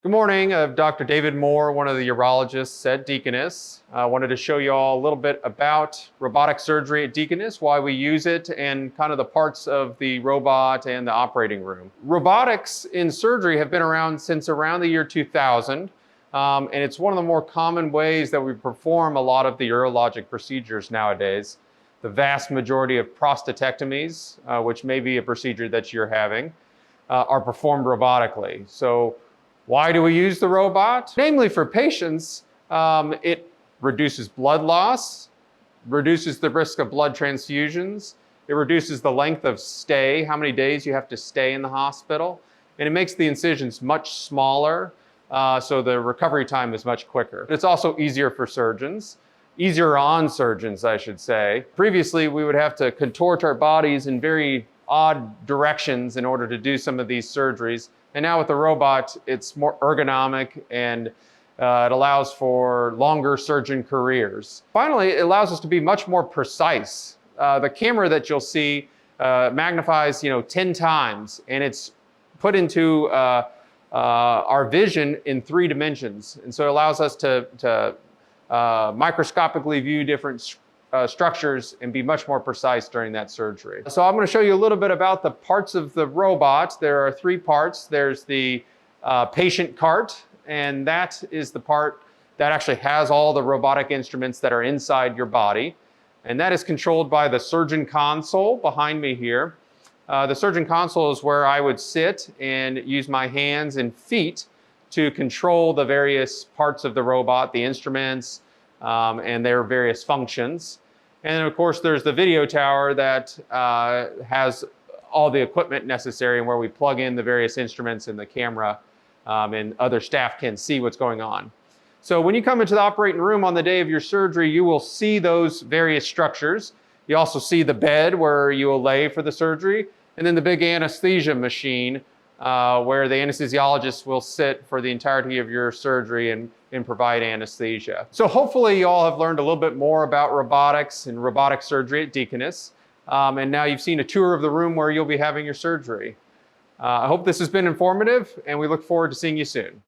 Good morning. I'm Dr. David Moore, one of the urologists at Deaconess. I wanted to show you all a little bit about robotic surgery at Deaconess, why we use it, and kind of the parts of the robot and the operating room. Robotics in surgery have been around since around the year 2000, and it's one of the more common ways that we perform a lot of the urologic procedures nowadays. The vast majority of prostatectomies, which may be a procedure that you're having, are performed robotically. So why do we use the robot? Namely, for patients, it reduces blood loss, reduces the risk of blood transfusions, it reduces the length of stay, how many days you have to stay in the hospital, and it makes the incisions much smaller, so the recovery time is much quicker. It's also easier for surgeons, easier on surgeons, I should say. Previously, we would have to contort our bodies in very odd directions in order to do some of these surgeries. And now with the robot, it's more ergonomic and it allows for longer surgeon careers. Finally, it allows us to be much more precise. The camera that you'll see magnifies 10 times, and it's put into our vision in 3 dimensions. And so it allows us to microscopically view different structures and be much more precise during that surgery. So I'm going to show you a little bit about the parts of the robot. There are 3 parts. There's the patient cart, and that is the part that actually has all the robotic instruments that are inside your body. And that is controlled by the surgeon console behind me here. The surgeon console is where I would sit and use my hands and feet to control the various parts of the robot, the instruments, and their various functions. And then of course there's the video tower that has all the equipment necessary and where we plug in the various instruments and the camera, and other staff can see what's going on. So when you come into the operating room on the day of your surgery, you will see those various structures. You also see the bed where you will lay for the surgery, and then the big anesthesia machine where the anesthesiologist will sit for the entirety of your surgery and provide anesthesia. So hopefully you all have learned a little bit more about robotics and robotic surgery at Deaconess. And now you've seen a tour of the room where you'll be having your surgery. I hope this has been informative, and we look forward to seeing you soon.